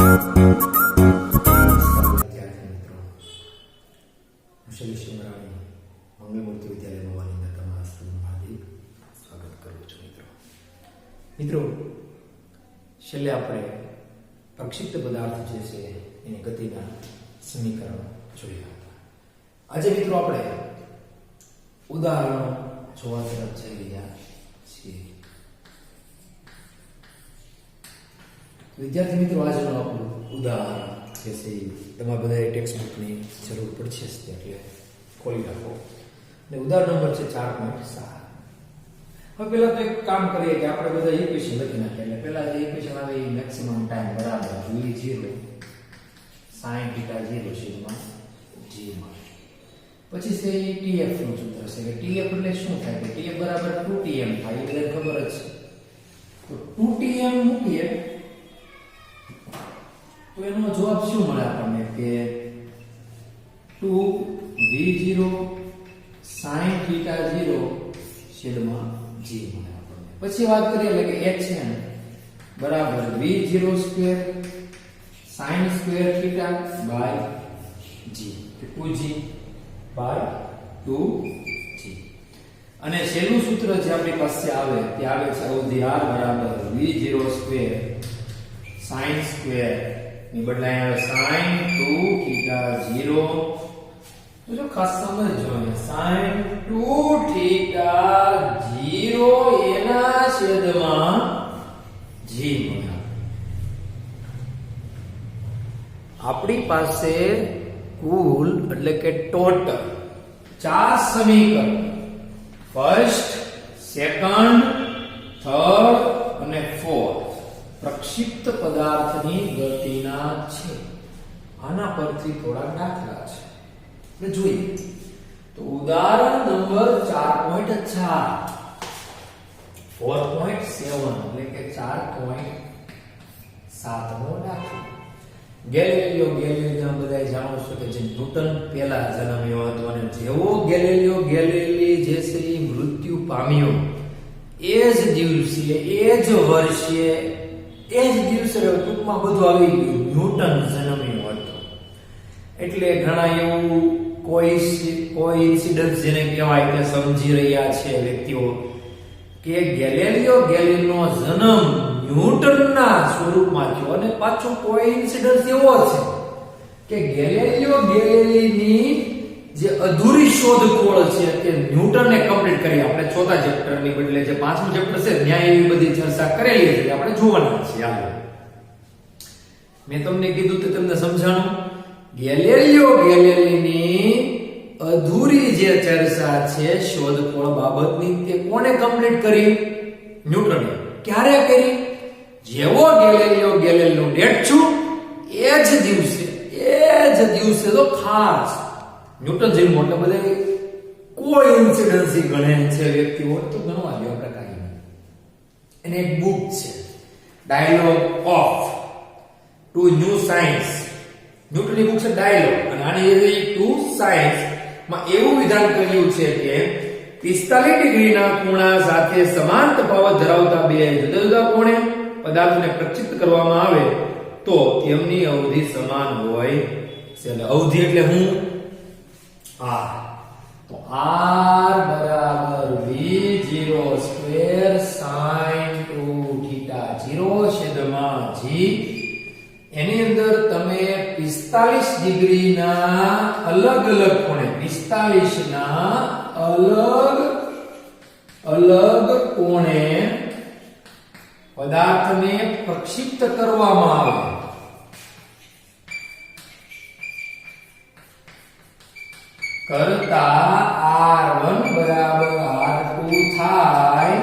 મિત્રો છેલ્લે આપણે પ્રક્ષિપ્ત પદાર્થ જે છે એની ગતિના સમીકરણ જોયા હતા. આજે મિત્રો આપણે ઉદાહરણો જોવા તરફ જઈ રહ્યા છીએ. વિદ્યાર્થી મિત્રો, આજનું આપણું ઉદાહરણ જે છે તમારા બધા ટેક્સ્ટ બુકની જરૂર પડશે એટલે ખોલી રાખો. અને ઉદાહરણ નંબર છે 4.7. હવે પહેલા તો એક કામ કરીએ કે આપણે બધા ઇક્વેશન લખી નાખીએ. એટલે પહેલા જે ઇક્વેશન આવે એ મેક્સિમમ ટાઈમ બરાબર v0 sin θ0 સિગ્મા g માં. પછી છે tf નું સૂત્ર છે કે tf એટલે શું થાય કે tf બરાબર 2tm થાય. એ બધાને ખબર જ છે. તો 2tm મૂકીએ તો એનો જવાબ શું મળે આપણને કે 2v0 sin θ0 સિગ્મા g મળે આપણને. પછી વાત કરીએ એટલે કે h છે ને બરાબર v0 square sin square θ by g, 2g by 2g. અને છેલ્લું સૂત્ર જે આપણી પાસે આવે તે આવે છે અવધિ r બરાબર v0 સ્ક્વેર sin સ્ક્વેર ની બદલે આવે sin 2θ0. તો જો ખાસ સમજજો ને sin 2θ0 એના છેદમાં g મળે. આપણી પાસે કુલ એટલે કે ટોટલ 4 સમીકરણ ફર્સ્ટ, સેકન્ડ, થર્ડ અને ફોર્થ પ્રક્ષિપ્ત પદાર્થની ગતિના છે. આના પરથી થોડા દાખલા છે આપણે જોઈએ. તો ઉદાહરણ નંબર 4.4 4.7 એટલે કે 4.7 નો દાખલો. ગેલિલિયો બધા જાણો છો કે જે ન્યૂટન પહેલા જન્મ્યો હતો અને જેવો ગેલિલિયો જે છે મૃત્યુ પામ્યો એ જ દિવસે એ જ વર્ષે એ જ દિવસે ટૂંકમાં બધું આવી ગયું. ન્યૂટન જન્મ્યો હતો એટલે ઘણા એવું કોઈ ઇન્સિડન્સ જેને કહેવાય કે સમજી રહ્યા છે વ્યક્તિઓ કે ગેલિલિયો ગેલિલીનો જન્મ ન્યૂટનના સ્વરૂપમાં થયો. અને પાછું કોઈ ઇન્સિડન્સ એવો છે કે ગેલિલિયો ગેલિલીની જે અધૂરી શોધખોળ છે તે ન્યૂટને કમ્પ્લીટ કરી. આપણે ચોથા ચેપ્ટરની બદલે જે પાંચમું ચેપ્ટર છે ત્યાં એવી બધી ચર્ચા કરેલી છે આપણે જોવાના છે. મેં તમને કીધું તો તમને સમજાણું. ગેલિલિયો ગેલિલીની અધૂરી જે ચર્ચા છે શોધખોળ બાબતની તે કોણે કમ્પ્લીટ કરી? ન્યૂટને. ક્યારે કરી? જેવો ગેલિલિયો ગેલિલીનું ડેટ છું એ જ દિવસે તો ખાસ ન્યૂટન જેવી મોટા બધા કોઈ ઇન્સિડન્સી ગણે છે વ્યક્તિઓ તો ગણવા દો આપણે કાંઈ નહીં. એને એક બુક છે dialogue of two new science. ન્યૂટનની બુક છે ડાયલોગ અને આની ટુ સાયન્સ માં એવું વિધાન કર્યું છે કે 45 ડિગ્રીના ખૂણા સાથે સમાન તફાવત ધરાવતા બે જુદા જુદા કોણે પદાર્થોને પ્રક્ષિપ્ત કરવામાં આવે તો તેમની અવધિ સમાન હોય છે. એટલે અવધિ એટલે હું r. તો r બરાબર v0 સ્ક્વેર sin 2θ0 છેદમાં g. એની અંદર તમે 45 ડિગ્રીના અલગ ખૂણે 45 ના અલગ કોણે પદાર્થને પ્રક્ષિપ્ત કરવામાં આવે કરતા r1 બરાબર r2 થાય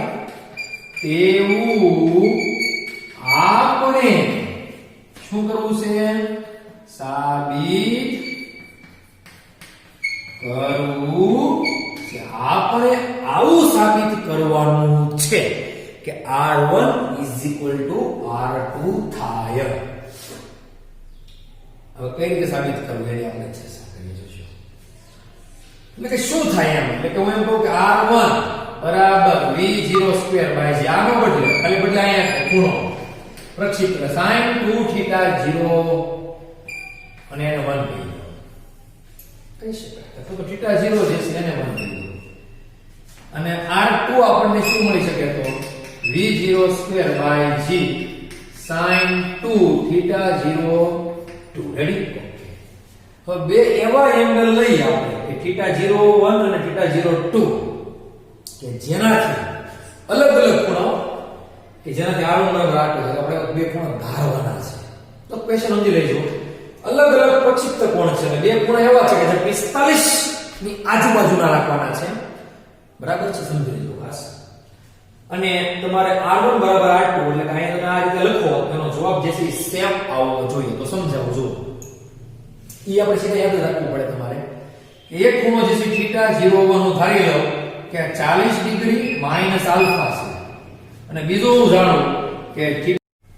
તેવું આપણે શું કરવું છે? સાબિત કરવું છે. આપણે આવું સાબિત કરવાનું છે કે r1 r2 થાય. હવે કઈ રીતે સાબિત કરવું એની આપણે ચર્ચા કરી જોઈશું. એટલે કે શું થાય એમ એટલે કે હું એમ કહું કે r1 બરાબર v0 સ્ક્વેર બાય g. આનો બદલે ખાલી બદલે અહીંયા ખૂણો પ્રક્ષિપ્ત sin 2 થીટા 0 અને એને 1 કહી શકાય તો થીટા 0 જે છે એને 1 કહી દો અને r2 આપણને શું મળી શકે તો v02 g sin 2 theta 0 2 ready હવે બે એવા એંગલ લઈ આપણે કે થીટા 01 અને થીટા 02 કે જેનાથી અલગ અલગ ખૂણો કે જેનાથી r1 બરાબર r2 છે આપણે બે ખૂણો ધારવાના છે તો ક્વેશ્ચન સમજી લેજો અલગ અલગ પ્રક્ષિપ્ત કોણ છે અને બે ખૂણા એવા છે કે જે 45 ની આજુબાજુના રાખવાના છે બરાબર છે સમજી લેજો ખાસ અને તમારે r1 બરાબર r2 એટલે કે અહીંયા તમે આ રીતે લખો એનો જવાબ જે છે સેમ આવવો જોઈએ તો સમજાવું જો ઈ આપણે સીધા યાદ રાખવું પડે તમારે એક ખૂણો જે છે થીટા 01 નું ધારી લો કે 40 ડિગ્રી માઈનસ આલ્ફા છે અને બીજું હું જાણું કે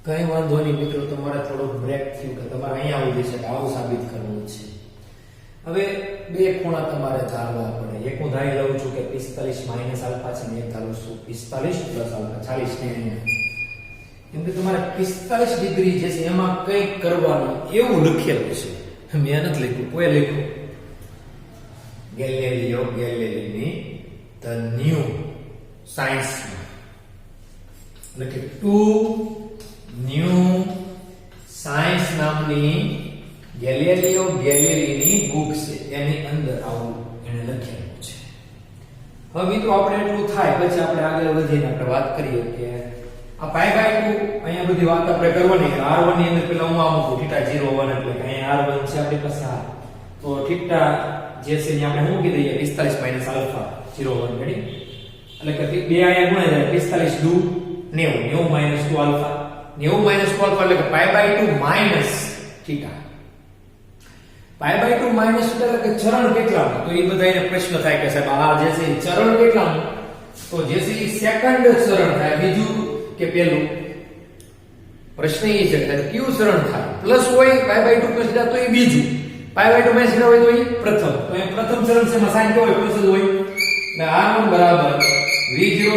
કઈ વાંધો નહીં મિત્રો તમારે થોડું બ્રેક થયું કે તમારે અહીંયા આવી જશે કે આવું સાબિત કરવું છે હવે બે ખૂણા તમારે ધારવા પડે એક હું ધારી લઉં છું કે 45 માઈનસ આલ્ફા છે ને એક ધારું છું 45 પ્લસ આલ્ફા 40 ને અહીંયા કેમ કે તમારે 45 ડિગ્રી જે છે એમાં કંઈક કરવાનું એવું લખેલું છે મેં નથી લખ્યું કોઈ લખ્યું ગેલિલીની ધ ન્યૂ સાયન્સ એટલે કે 2 ન્યૂ સાયન્સ નામની ગેલિલીની બુક છે એની અંદર આવું એને લખેલું છે હવે મિત્રો આપણે એટલું થાય પછી આપણે આગળ વધીને આપણે વાત કરીએ કે આ પાઈ બાય 2 અહીંયા બધી વાત આપણે કરવાની કે r1 ની અંદર પેલા હું આ મૂકું થીટા 01 એટલે કે અહીંયા r1 છે આપણી પાસે આ તો થીટા જે છે ને આપણે મૂકી દઈએ 45 માઈનસ આલ્ફા 01 રેડી એટલે કે બે અહીંયા ગુણાય જાય 45 દુ 90 માઈનસ 2 આલ્ફા 90 માઈનસ 2 આલ્ફા એટલે કે pi by 2 minus theta pi by 2 minus theta એટલે કે ચરણ કેટલાનું તો એ બધા એને પ્રશ્ન થાય કે સાહેબ આ જે છે ચરણ કેટલાનું તો જે છે સેકન્ડ ચરણ થાય બીજું કે પેલું પ્રશ્ન એ છે કે કયું ચરણ થાય પ્લસ હોય પાઈ બાય 2 પ્લસ થીટા તો એ બીજું પાઈ બાય 2 માઈનસ થીટા હોય તો એ પ્રથમ તો એ પ્રથમ ચરણ છે માં સાઈન કેવો હોય પ્લસ જ હોય એટલે r1 બરાબર v02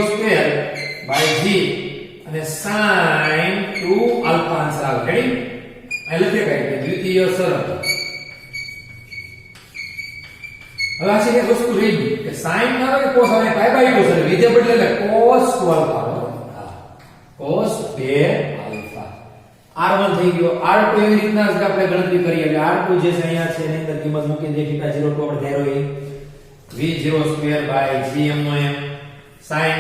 બાય g અને sin 2 આલ્ફા આન્સર આવે રેડી આ લખે કઈ કે દ્વિતીય ચરણ હવે આ છે એક વસ્તુ રહી કે sin ના આવે cos આવે પાઈ બાય 2 છે વિધેય બદલે એટલે cos 2 alpha cos 2 alpha r1 થઈ ગયો r2 એવી રીતના જ આપણે ગણતરી કરીએ એટલે r2 જે છે અહીંયા છે એની અંદર કિંમત મૂકી દે થીટા 02 આપણે ધારો એ v02 બાય g m નો m sin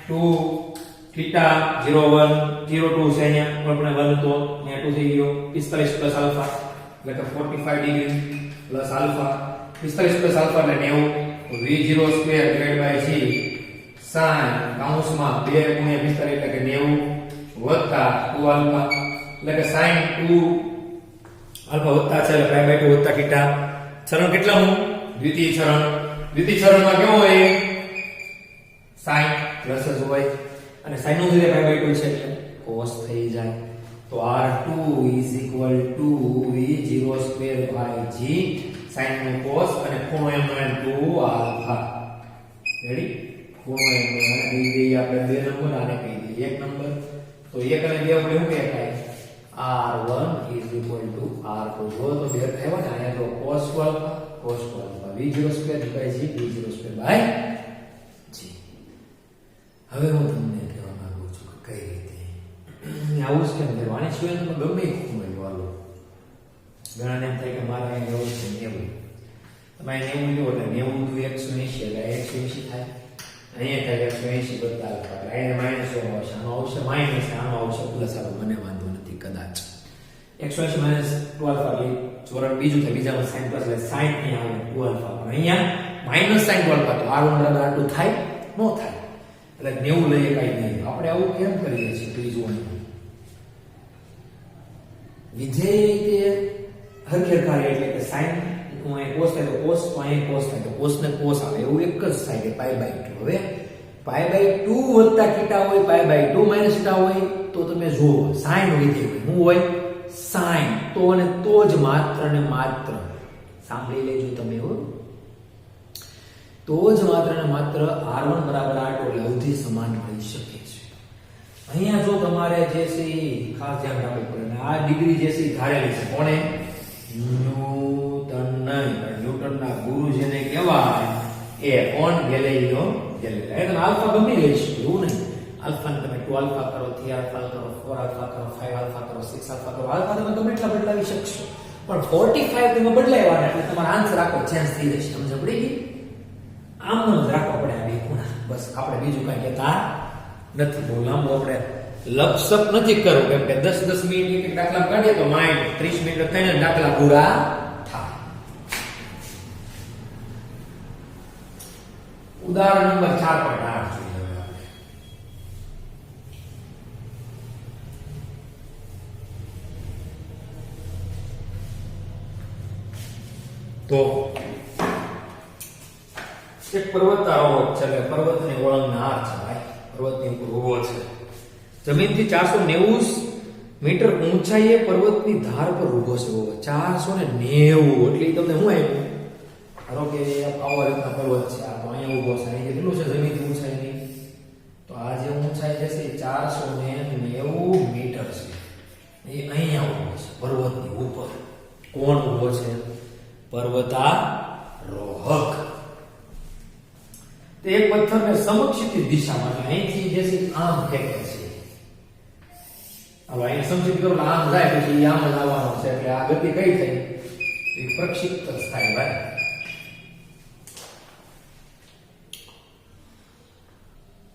2 થીટા 01 02 છે અહીંયા આપણે 1 તો અહીંયા 2 થઈ ગયો 45 પ્લસ આલ્ફા એટલે કે 45 degree plus alpha 45 plus alpha એટલે 90 v02 divide by g sin કાઉન્સમાં 2 ગુણ્યા 45 એટલે કે 90 વત્તા 2 આલ્ફા એટલે કે sin 2 આલ્ફા વત્તા છે એટલે પાઈ બાય 2 વત્તા થીટા ચરણ કેટલાનું દ્વિતીય ચરણમાં કેવો હોય sin પ્લસ જ હોય અને sin નું જે પાઈ બાય 2 છે એટલે cos થઈ જાય તો r2 v02 by g sin નું cos અને ખૂણો m નો 2 આલ્ફા રેડી ખૂણો m નો અને કહી દઈએ આપણે બે નંબર આને કહી દઈએ એક નંબર તો એક અને બે આપણે શું કહેવાય r1 r2 જો તો બે થયો ને આયા તો cos 2 alpha v02 by g v02 by g હવે હું તમને કહેવા માંગુ છું કે કઈ રીતે આવું જ કેમ કરવાની છે તમે ગમે ખૂણો વાલો ઘણાને એમ થાય કે મારે અહીં એવું છે 90 તમે 90 લો એટલે 90 180 એટલે 180 થાય અહીંયા થાય 180 બદલા આલ્ફા એટલે અહીંયા માઈનસ આવશે માઈનસ આનો આવશે પ્લસ આવે મને વાંધો નથી કદાચ 180 માઈનસ 2 આલ્ફા એટલે ચોરડ બીજું થાય બીજામાં sin પ્લસ એટલે sin અહીંયા આવે 2 આલ્ફા પણ અહીંયા માઈનસ sin 2 આલ્ફા તો r1 બરાબર r2 થાય નો થાય એટલે 90 લઈએ કાઈ નહીં આપણે આવું કેમ કરીએ છીએ ત્રીજું વિધેય હરખેર કાર્ય એટલે કે sin હું અહીં cos થાય તો cos તો અહીં cos થાય તો cos ને cos આવે એવું એક જ થાય કે પાઈ બાય 2 હવે પાઈ બાય 2 વત્તા થીટા હોય પાઈ બાય 2 માઈનસ થીટા હોય તો તમે જુઓ sin વિધેય હોય શું હોય sin તો અને તો જ માત્ર ને માત્ર સાંભળી લેજો તમે હો તો જ માત્ર ને માત્ર r1 બરાબર r2 એટલે અવધિ સમાન મળી શકે છે અહીંયા જો તમારે જે છે એ ખાસ ધ્યાન રાખવું પડે અને આ ડિગ્રી જે છે એ ધારેલી છે કોણે ન્યૂટનના ગુરુ જેને કહેવાય એ કોણ ગેલિલિયો ગેલિલી તમે આલ્ફા ગમી લઈ શકો એવું નહીં આલ્ફા ને તમે 2 આલ્ફા કરો 3 આલ્ફા કરો 4 આલ્ફા કરો 5 આલ્ફા કરો 6 આલ્ફા કરો આલ્ફા તમે ગમે એટલા બદલાવી શકશો પણ 45 તમે બદલાવ્યા એટલે તમારો આન્સર આખો ચેન્જ થઈ જશે સમજ પડી ગઈ આમ જ રાખવા પડે આ બે ખૂણા બસ આપણે બીજું કઈ કહેતા નથી બહુ લાંબુ આપણે લપસપ નથી કરવું કેમ કે 10 મિનિટ એક દાખલા કાઢીએ તો માઇન્ડ 30 મિનિટ થઈને દાખલા પૂરા થાય ઉદાહરણ નંબર 4.8 તો એક પર્વતારોહક છે એટલે પર્વતની વળાંકના છે ભાઈ પર્વતની ઉપર ઊભો છે જમીનથી 490 મીટર ઊંચાઈએ પર્વતની ધાર પર ઊભો છે 490 એટલે તમને શું આપ્યું ધારો કે આવો રીતના પર્વત છે આ તો અહીંયા ઊભો છે અહીં કેટલું છે જમીનથી ઊંચાઈની તો આ જે ઊંચાઈ છે 490 મીટર છે એ અહીંયા ઊભો છે પર્વતની ઉપર કોણ ઊભો છે પર્વતારોહક તે એક પથ્થરને સમક્ષિતિજ દિશામાં અહીંથી જે છે આમ ફેંકે છે હવે અહીં સમક્ષિત કરો આમ જાય પછી આમ જ આવવાનો છે એટલે આ ગતિ કઈ થઈ એ પ્રક્ષિપ્ત થાય ભાઈ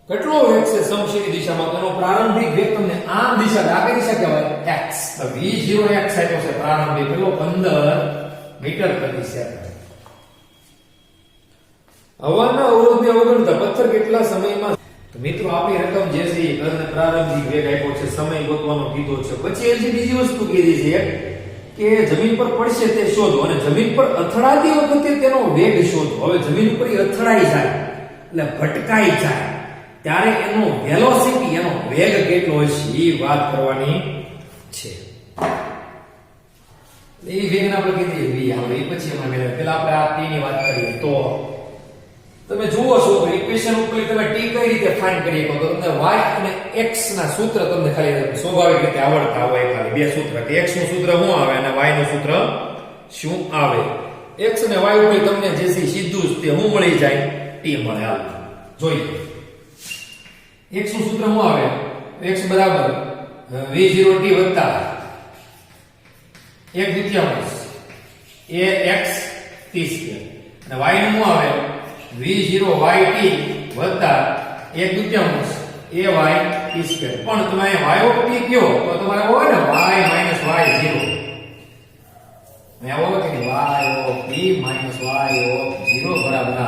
કેટલો વેગ છે સમક્ષિતિજ દિશામાં તેનો પ્રારંભિક વેગ તમને આમ દિશા આપી દિશા કહેવાય x તો v0x આપ્યો છે પ્રારંભિક પેલો 15 મીટર પ્રતિ સેકન્ડ હવાના અવરોધને અવગણતા પથ્થર કેટલા સમયમાં તો મિત્રો આપણી રકમ જે છે એ પ્રારંભિક વેગ આપ્યો છે સમય ગોતવાનો કીધો છે પછી એ બીજી વસ્તુ કીધી છે કે જમીન પર પડશે તે શોધો અને જમીન પર અથડાતી વખતે તેનો વેગ શોધો હવે જમીન ઉપર અથડાઈ જાય એટલે ભટકાઈ જાય ત્યારે એનો વેલોસિટી એનો વેગ કેટલો હશે એ વાત કરવાની છે એ વેગને આપણે કીધી v હવે એ પછી એમાં પેલા આપણે આ t ની વાત કરીએ તો તમે જુઓ છો કે ઇક્વેશન ઉપર તમે t કઈ રીતે ફાઇન્ડ કરી શકો તો તમને y અને x ના સૂત્ર તમને ખાલી સ્વાભાવિક રીતે આવડતા હોય ખાલી બે સૂત્ર કે x નું સૂત્ર શું આવે અને y નું સૂત્ર શું આવે x અને y ઉપર તમને જે છે સીધું જ તે શું મળી જાય t મળે હાલ જોઈએ x નું સૂત્ર શું આવે x બરાબર v0t વત્તા 1/2 a x t સ્ક્વેર અને y નું શું આવે v0 yt વત્તા 1/2 ay t સ્ક્વેર પણ તમે y ઓફ t કયો તો તમારે હોય ને y y0 મે આવો કે y of t y of 0 બરાબર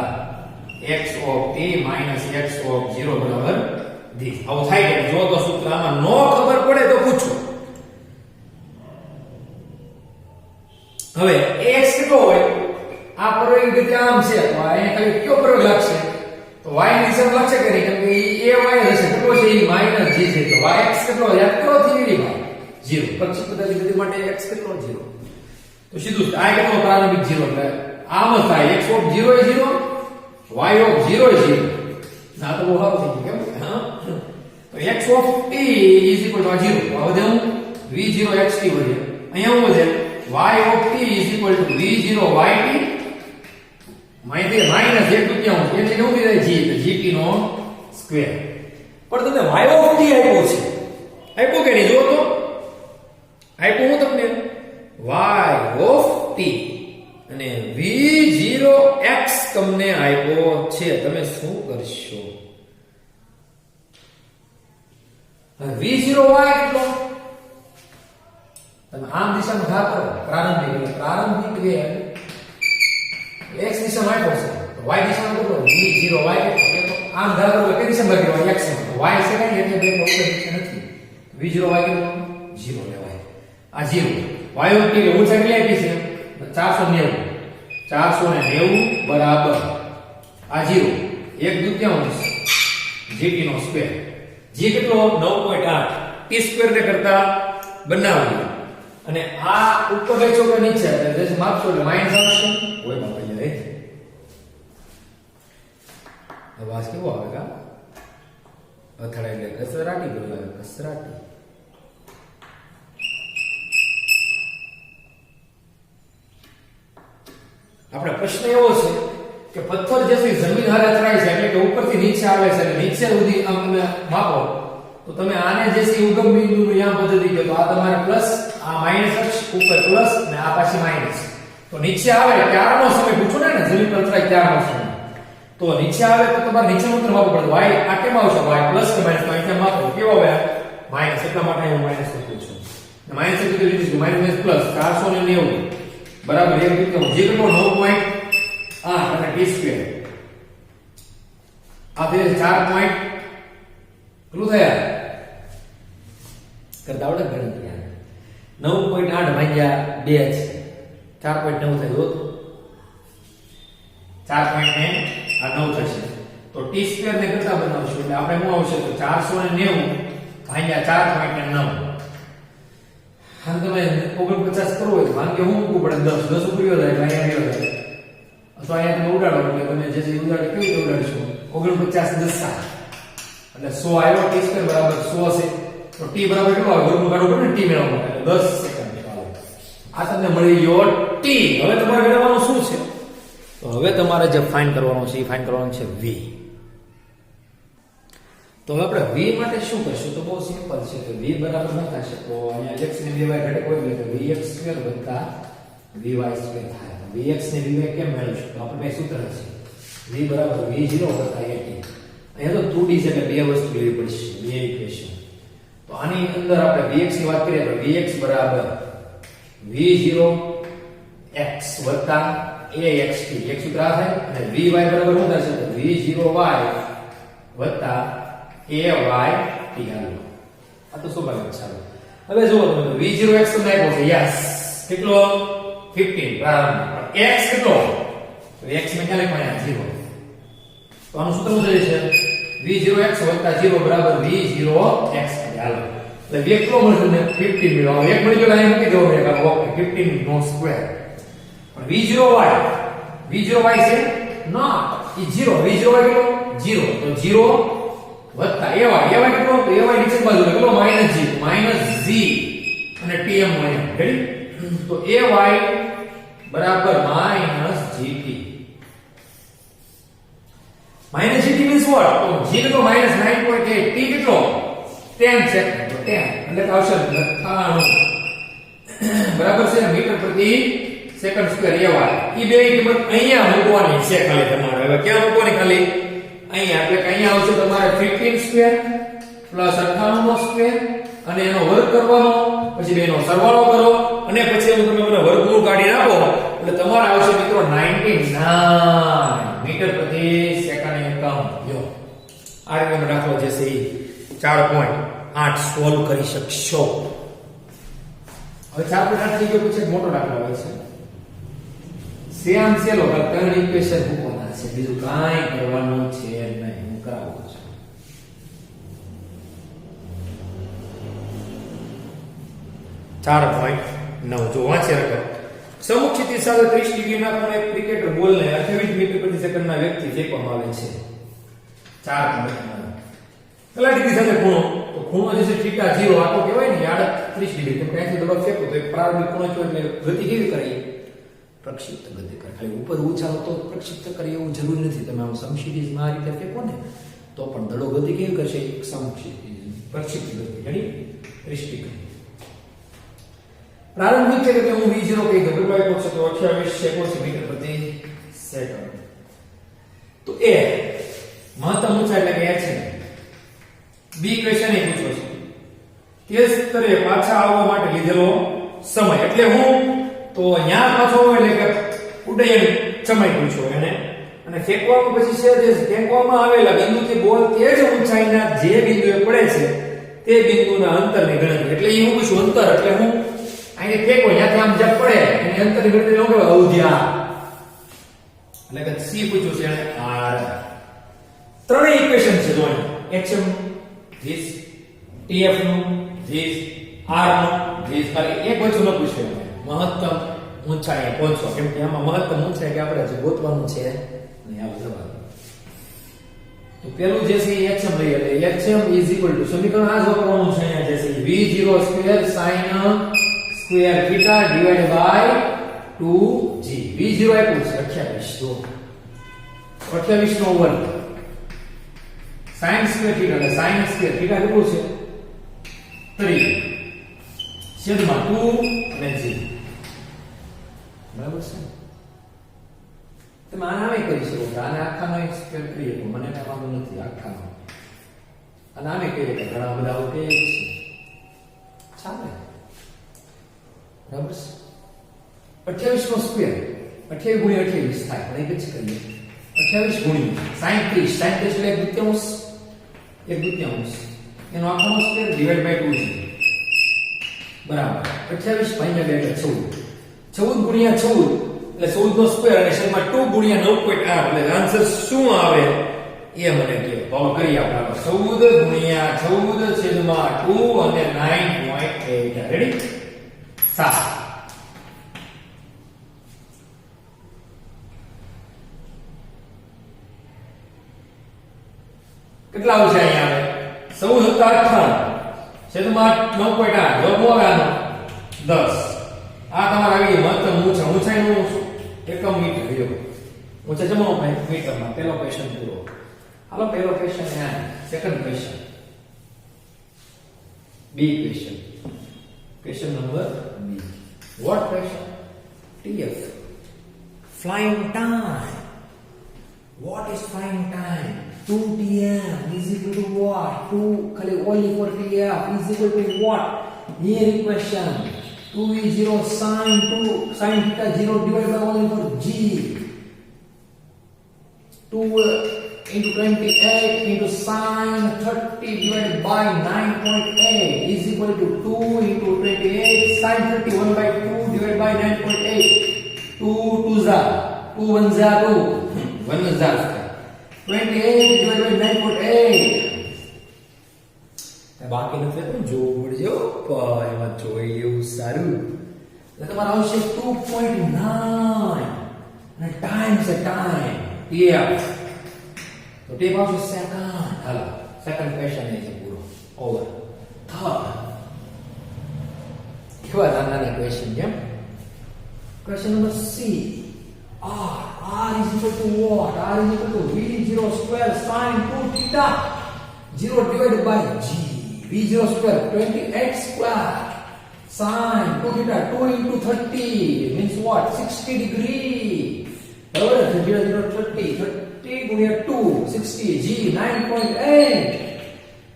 x of t x of 0 બરાબર ધી આવું થાય કે જો તો સૂત્ર આમાં નો ખબર પડે તો પૂછો હવે x કેટલો હોય આ પ્રયોગ રીતે આમ છે તો અહીંયા ખાલી કયો પ્રયોગ લાગશે તો y ની દિશામાં લાગશે કે નહીં કેમ કે એ ay હશે કેટલો છે એ -g છે તો yx કેટલો યાદ કરો થીડી માં 0 પ્રક્ષેપ પદ્ધતિ માટે x કેટલો 0 તો સીધું આ કેટલો પ્રારંભિક 0 એટલે આમ થાય x of 0 A 0 y of 0 એ 0 ના તો બહુ સારું થઈ ગયું કેમ હા તો x ઓફ t = 0 હવે હું v0xt વધે અહીંયા હું વધે y of t = v0 yt minus 1/2 એટલે કેવું થાય g તો gt નો સ્ક્વેર પણ તમને y of t આપ્યો છે આપ્યો કે નહીં જો તો આપ્યો હું તમને y of t અને v0x તમને આપ્યો છે તમે શું કરશો v0y કેટલો તમે આમ દિશામાં ઘા કરો પ્રારંભિક વેગ x દિશામાં આપ્યો છે તો y દિશામાં કેટલો v0y કેટલો આમ ઘા કરો કે દિશામાં ભાગ્યો x માં y છે કઈ એટલે બે ઉપર દિશા નથી v0y કેટલો 0 લેવાય આ 0 y ઓફ t ઊંચાઈ કેટલી આપી છે 490 બરાબર આ 0 1/2 gt નો સ્ક્વેર g કેટલો 9.8 t સ્ક્વેર ને કરતા બનાવીએ અને આ ઉપર લેજો કે નીચે એટલે જે માપશો એટલે માઈનસ આવશે કોઈ બાપા જાય અવાજ કેવો આવે કા અથડાય એટલે કસરાટી બોલાવે, કસરાટી. આપણે પ્રશ્ન એવો છે કે પથ્થર જે છે જમીન હારે અથડાય છે એટલે કે ઉપરથી નીચે આવે છે અને નીચે સુધી આમ તમે માપો તો તમે આને જે છે ઉગમ બિંદુનું યામ પદ્ધતિ કહો તો આ તમારે પ્લસ, આ માઈનસ અક્ષ ઉપર પ્લસ અને આ પાછી માઈનસ. તો નીચે આવે ત્યારનો સમય પૂછો ને જમીન પર અથડાય ત્યારનો સમય. તો નીચે આવે તો તમારે નીચેનું અંતર માપવું પડે. y આ કેમ આવશે? y પ્લસ કે માઈનસ? તો અહીંયા માપો કેવો આવે? માઈનસ. એટલા માટે હું માઈનસ લખું છું. માઈનસ એટલે લીધું માઈનસ પ્લસ 490 બરાબર એક રીતે જે કેટલો 9.8 અને t2 આ બે 4 પોઈન્ટ કેટલું થયા કરતા આવડે ગણતરી 9.8 ભાગ્યા 2 છે 4.9 થાય જો 4.9 આ 9 થશે તો t2 ને કરતા બનાવશું એટલે આપણે શું આવશે તો 490 ભાગ્યા 4.9 હા તમે 49 કરવો હોય તો मान કે હું મૂકવું પડે 10 ઉપર્યો જાય એટલે અહીંયા ગયો જાય અથવા અહીંયા તમે ઉડાડો એટલે તમે જે છે ઉડાડે કેવી રીતે ઉડાડશો 49 10 એટલે 100 આવ્યો t2 બરાબર 100 છે તો t બરાબર કેટલો આવે વર્ગમૂળ કાઢવો પડે ને t મેળવવા માટે એટલે 10 સેકન્ડ ચાલો આ તમને મળી ગયો t. હવે તમારે મેળવવાનું શું છે તો હવે તમારે જે ફાઇન્ડ કરવાનું છે એ ફાઇન્ડ કરવાનું છે v. તો હવે આપણે v માટે શું કરશું તો બહુ સિમ્પલ છે કે v બરાબર શું થશે તો અહીંયા x ને vy ઘટક હોય એટલે vx2 + vy2 થાય. vx ને vy કેમ મેળવશું તો આપણે બે સૂત્ર છે v બરાબર v0 + at. અહીંયા તો 2d છે એટલે બે વસ્તુ લેવી પડશે બે ઇક્વેશન. તો આની અંદર આપણે vx ની વાત કરીએ તો vx બરાબર v0x + axt એક સૂત્ર આ થાય અને vy બરાબર શું થશે તો v0y + AYT. આ તો સ્વાભાવિક છે. હવે જુઓ તમે v0x તમને આપ્યો છે યસ કેટલો 15 પ્રારંભ x કેટલો તો x ને ક્યાં લખવાના 0 તો આનું સૂત્ર શું છે v0x + 0 બરાબર v0x. ચાલો એટલે v કેટલો મળશે ને 15 મેળવો એક મળી ગયો અહીં મૂકી દો એક ઓકે 15 નો સ્ક્વેર પણ v0y છે ના એ 0 v0y કેટલો 0 તો 0 વત્તા ay કેટલો તો ay નીચે બાજુ કેટલો -g અને tm મળ્યા રેડી તો ay બરાબર -gt. -gt means what તો g કેટલો -9.8 t કેટલો 10 સેકન્ડ તો 10 એટલે આવશે 98 બરાબર છે મીટર પ્રતિ સેકન્ડ સ્ક્વેર ay. ઈ બે કિંમત અહીંયા મૂકવાની છે ખાલી તમારે. હવે ક્યાં મૂકવાની ખાલી અહીંયા એટલે કે અહીંયા આવશે તમારે 15 સ્ક્વેર + 98 નો સ્ક્વેર અને એનો વર્ગ કરવાનો પછી બેનો સરવાળો કરો અને પછી તમે મને વર્ગમૂળ કાઢી નાખો એટલે તમારે આવશે મિત્રો 99 મીટર પ્રતિ સેકન્ડ એકમ. જો આ રીતે દાખલો જે છે 4.8 સોલ્વ કરી શકશો. હવે 4.8 થઈ ગયો પછી મોટો દાખલો આવે છે સેમ સેલો ત્રણ ઇક્વેશન મૂકવાના છે બીજું કાંઈ કરવાનું છે નહીં. હું કરાવું છું 4.9 જો વાંચે રકમ સમુખ ક્ષિતિજ સાથે 30 ડિગ્રીના ખૂણે ક્રિકેટર બોલને 28 મીટર પ્રતિ સેકન્ડના વેગથી ફેંકવામાં આવે છે. 4.9 કેટલા ડિગ્રી સાથે ખૂણો તો ખૂણો જે છે θ 0 આ તો કહેવાય ને 38 ડિગ્રી તમે ક્યાંથી દબાવ ફેંકો તો એક પ્રારંભિક ખૂણો છે એટલે ગતિ કેવી કરે પ્રક્ષિપ્ત ગતિ કરે. ખાલી ઉપર ઉછાળો તો પ્રક્ષિપ્ત કરે એવું જરૂરી નથી. તમે આમ સમક્ષિતિજમાં આ રીતે ફેંકો ને તો પણ દડો ગતિ કેવી કરશે એક સમક્ષિતિજ પ્રક્ષિપ્ત ગતિ યાની 30 ડિગ્રી. પ્રારંભિક છે કે હું v0 કહી દઉં કેટલો આપ્યો છે તો 28 સેમી પ્રતિ સેકન્ડ. તો એ મહત્તમ ઊંચાઈ એટલે કે h છે. બી ક્વેશ્ચન એ પૂછ્યો છે તે સ્તરે પાછા આવવા માટે લીધેલો સમય એટલે હું તો અહીંયા પાછો એટલે કે ઉડ્ડયન સમય પૂછ્યો એને અને ફેંકવામાં પછી છે જે ફેંકવામાં આવેલા બિંદુથી બોલ તે જ ઊંચાઈના જે બિંદુએ પડે છે તે બિંદુના અંતરની ગણતરી એટલે હું પૂછું અંતર એટલે હું અહીં ફેંકો ત્યાંથી આમ જપ પડે એની અંતરની ગણતરી નો કહેવાય અવધ્યા એટલે કે સી પૂછ્યું છે એને r. ત્રણેય ઇક્વેશન છે જો hm this tf નું this r નું this ખાલી એક વસ્તુ ન પૂછ્યું મહત્તમ ઊંચાઈ પહોંચો કેમ કે આમાં મહત્તમ ઊંચાઈ કે આપણે જે ગોતવાનું છે ને આ જવાબ તો પેલું જે છે એ HM લઈએ એટલે HM ઇઝ ઇક્વલ ટુ સમીકરણ આ જ વાપરવાનું છે અહીંયા જે છે V0 square sin square theta divided by 2g. V0 આપ્યું છે 28 જો 28 નો વર્ગ sin સ્ક્વેર થીટા એટલે sin સ્ક્વેર થીટા કેટલું છે 3 છેદમાં 2 અને g. બરાબર છે. તમે આને કરી શકો કે આને આખાનો એક સ્ક્વેર કરીએ તો મને કઈ વાંધો નથી આખાનો. અને આને કહીએ કે ઘણા બધા આવું કહે છે ચાલે. બરાબર છે. 28 નો સ્ક્વેર 28 ગુણ્યા 28 થાય પણ એક જ કરીએ 28 ગુણ્યા 37 એટલે એક દુત્યાંશ એનો આખાનો સ્ક્વેર ડિવાઇડ બાય 2 છે બરાબર 28 ભાગ્યા 2 એટલે 14 ગુણ્યા 14 એટલે 14 નો સ્ક્વેર અને છેદમાં 2 ગુણ્યા 9.8 એટલે આન્સર શું આવે એ મને કહો. તો કરી આપણે 14 ગુણ્યા 14 છેદમાં 2 અને 9.8 રેડી 7 કેટલા આવશે અહીંયા આવે 14 છેદમાં 9.8 જવાબ આવે આનો 10. આ તમારે આવી મહત્તમ ઊંચાઈનું એકમ મીટર લ્યો. ઊંચાઈ જમાવો ભાઈ મીટરમાં. પહેલો ક્વેશ્ચન પૂરો. હાલો પહેલો ક્વેશ્ચન આ second question B question. Question number B. What question? TF flying time. What is flying time? 2TM is equal to what? 2 ખાલી only for TF is equal to what? Here question 2v0 sin theta 0 divided by only for g. 2 into 28 into sin 30 divided by 9.8 is equal to 2 into 28 sin 30 1 by 2 divided by 9.8. 2 2 za 2 1 za 2 1 za 28 divided by 9.8. બાકી નથી તો જોવું પડજો પણ એમાં જોઈ લેવું સારું. એટલે તમારે આવશે 2.9 અને ટાઈમ છે ટાઈમ TF તો ટેપ આવશે સેકન્ડ. હાલો સેકન્ડ ક્વેશ્ચન એ છે પૂરો ઓવર. થર્ડ કેવા નાના ક્વેશ્ચન કેમ? Question number C. R is equal to what? R is equal to V0 square sin 2 theta 0 divided by G. V0 square 28 square sin 2 theta 2 into 30 means what? 60 degree. બરાબર 30 ગુણ્યા 2 60 G 9.8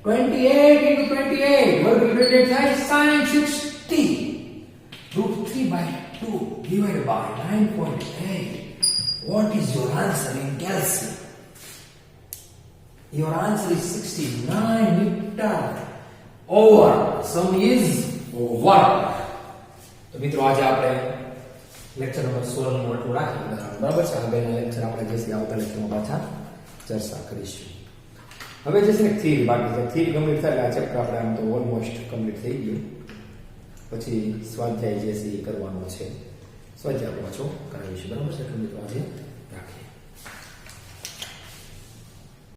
28 into 28 વર્ગ 28 થાય sin 60 √3 by 2 divided by 9.8. What is your answer in calcium? Your answer is 69 meter over. Sum is over. તો મિત્રો આજે આપણે lecture number 16 નું આટલું રાખીએ બરાબર છે. આગળના લેક્ચર આપણે જે છે આવતા લેક્ચરમાં પાછા ચર્ચા કરીશું. હવે જે છે ને થિયરી બાકી છે. થિયરી કમ્પ્લીટ થાય એટલે આ ચેપ્ટર આપણે આમ તો ઓલમોસ્ટ કમ્પ્લીટ થઈ ગયું. પછી સ્વાધ્યાય જે છે એ કરવાનો છે. સ્વાધ્યાય પાછો કરાવીશું બરાબર છે. મિત્રો આજે રાખીએ.